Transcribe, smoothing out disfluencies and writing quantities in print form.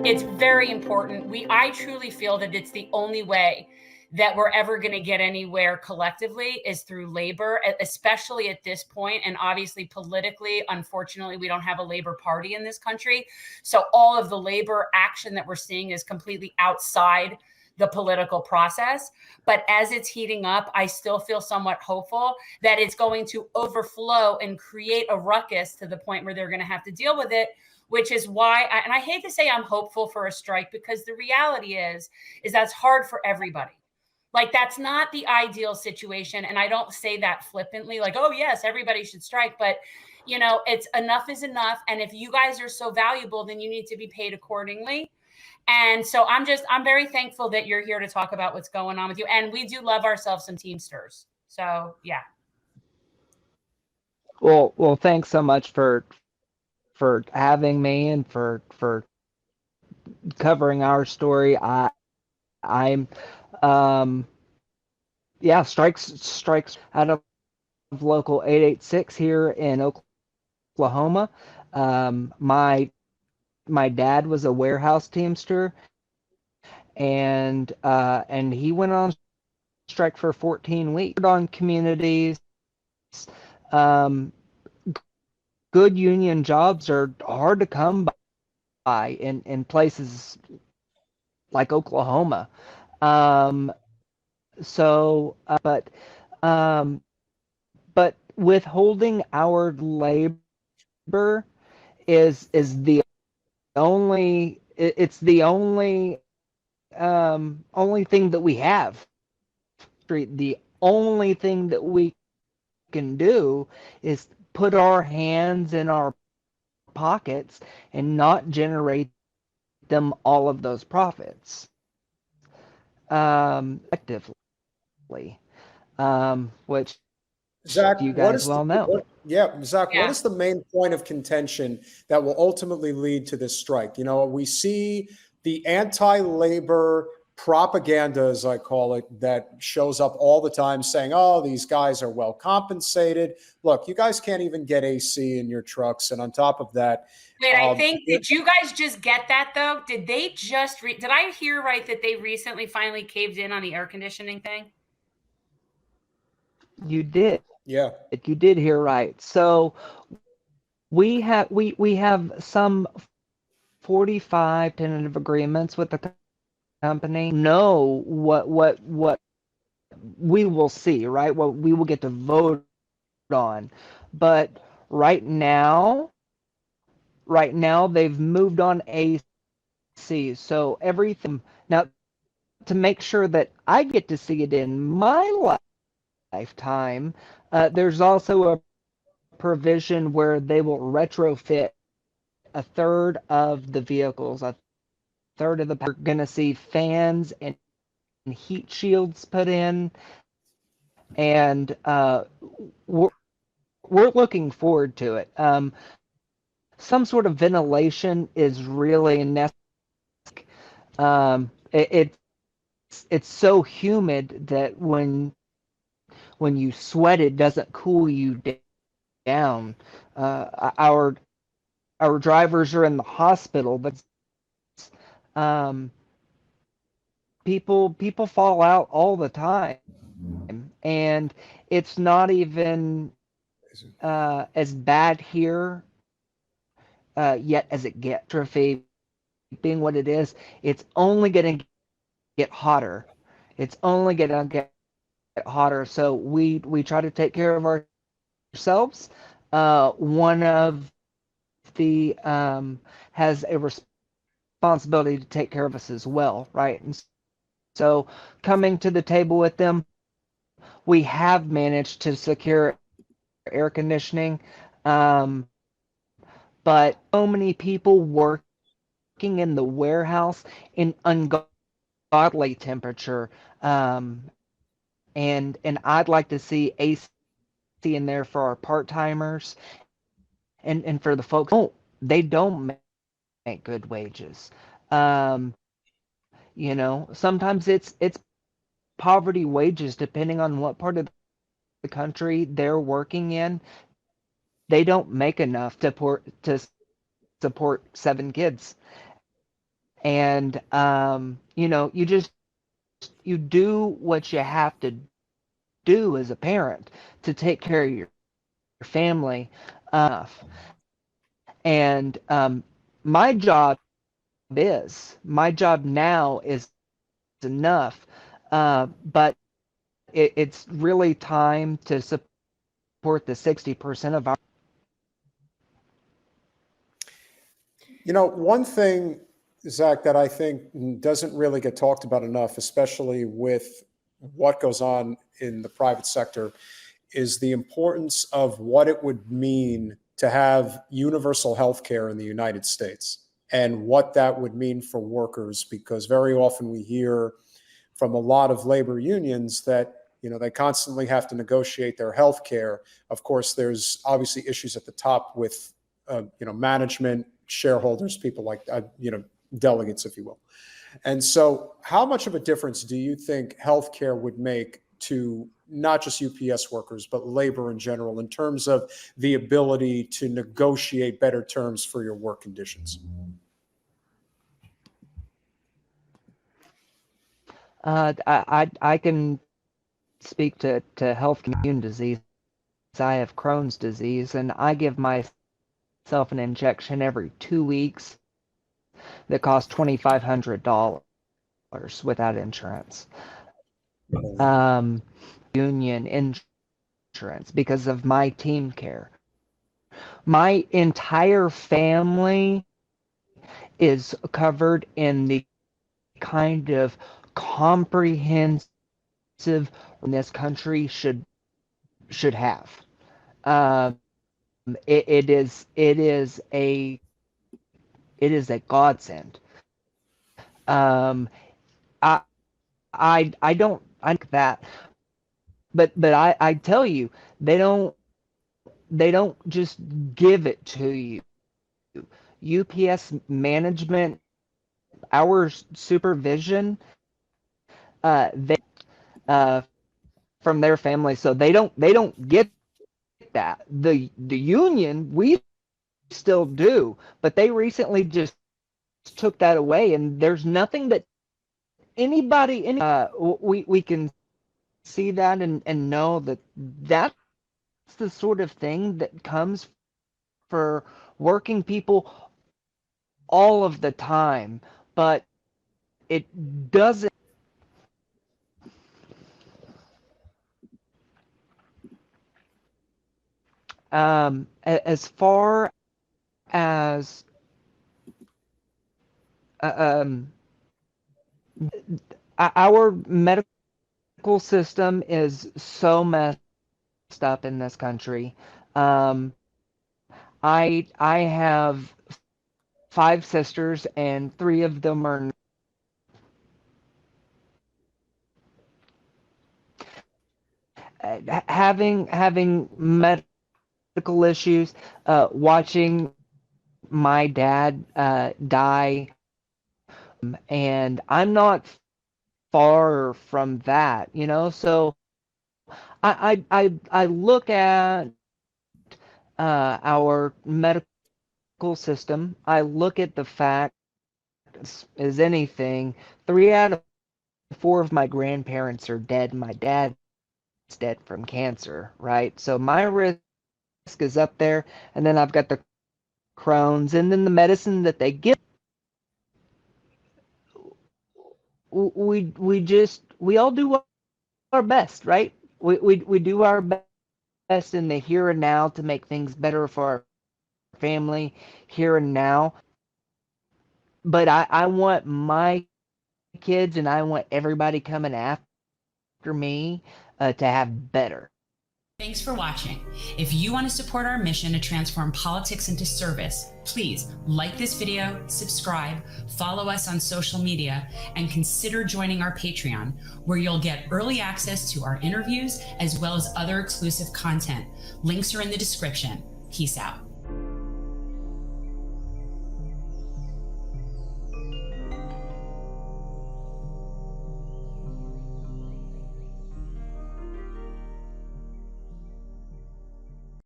it's very important. I truly feel that it's the only way that we're ever going to get anywhere collectively is through labor, especially at this point. And obviously, politically, unfortunately, we don't have a labor party in this country. So all of the labor action that we're seeing is completely outside the political process. But as it's heating up, I still feel somewhat hopeful that it's going to overflow and create a ruckus to the point where they're going to have to deal with it, which is why, and I hate to say I'm hopeful for a strike, because the reality is that's hard for everybody. Like, that's not the ideal situation. And I don't say that flippantly, like, oh yes, everybody should strike. But it's enough is enough. And if you guys are so valuable, then you need to be paid accordingly. And so I'm very thankful that you're here to talk about what's going on with you. And we do love ourselves some Teamsters. So yeah. Well, thanks so much for having me and for covering our story. I'm yeah, strikes out of local 886 here in Oklahoma. My dad was a warehouse teamster, and he went on strike for 14 weeks on communities. Um, Good union jobs are hard to come by in places like Oklahoma. So, but withholding our labor is the only thing that we have. The only thing that we can do is put our hands in our pockets and not generate them all of those profits effectively, which Zakk, you guys well know. Zakk, what is the main point of contention that will ultimately lead to this strike? We see the anti-labor propaganda, as I call it, that shows up all the time saying, oh, these guys are well compensated. Look, you guys can't even get AC in your trucks. And on top of that, wait, I think, did you guys just get that though? Did they just, did I hear right that they recently finally caved in on the air conditioning thing? You did. Yeah. You did hear right. So we have some 45 tentative agreements with the company. Know what we will see, right? What we will get to vote on. But right now they've moved on AC. So everything now, to make sure that I get to see it in my lifetime, there's also a provision where they will retrofit a third of the vehicles, a third of the. We're going to see fans and heat shields put in, and we're looking forward to it. Some sort of ventilation is really necessary. It's so humid that when you sweat, it doesn't cool you down. Our drivers are in the hospital, but people fall out all the time, and it's not even as bad here yet as it gets. Trophy being what it is, it's only going to get hotter. It's only going to get hotter. So we try to take care of ourselves. One of the has a responsibility to take care of us as well, right? And so coming to the table with them, we have managed to secure air conditioning, but so many people working in the warehouse in ungodly temperature, and I'd like to see AC in there for our part-timers and for the folks. They don't make good wages. Sometimes it's poverty wages, depending on what part of the country they're working in. They don't make enough to support 7 kids, And you do what you have to do as a parent to take care of your family. And my job my job now is enough, but it's really time to support the 60% of our. One thing, Zakk, that I think doesn't really get talked about enough, especially with what goes on in the private sector, is the importance of what it would mean to have universal health care in the United States and what that would mean for workers, because very often we hear from a lot of labor unions that they constantly have to negotiate their health care. Of course, there's obviously issues at the top with management, shareholders, people like delegates, if you will. And so how much of a difference do you think healthcare would make to not just UPS workers, but labor in general, in terms of the ability to negotiate better terms for your work conditions? I can speak to health immune disease. I have Crohn's disease, and I give myself an injection every 2 weeks that costs $2,500 without insurance. Union insurance because of my team care. My entire family is covered in the kind of comprehensive this country should have. It is a godsend. I don't like that, but I tell you, they don't just give it to you. UPS management, our supervision, they from their family, so they don't get that. The union, we still do, but they recently just took that away, and there's nothing that we can see that and know that that's the sort of thing that comes for working people all of the time, but it doesn't. As far as our medical system is so messed up in this country. I have 5 sisters, and 3 of them are having medical issues. Watching my dad die, and I'm not far from that, So I look at our medical system. I look at the fact, as anything, 3 out of 4 of my grandparents are dead. My dad's dead from cancer, right? So my risk is up there, and then I've got the Crohn's, and then the medicine that they give. We all do our best, right? We do our best in the here and now to make things better for our family here and now. But I want my kids, and I want everybody coming after me to have better. Thanks for watching. If you want to support our mission to transform politics into service, please like this video, subscribe, follow us on social media, and consider joining our Patreon, where you'll get early access to our interviews as well as other exclusive content. Links are in the description. Peace out.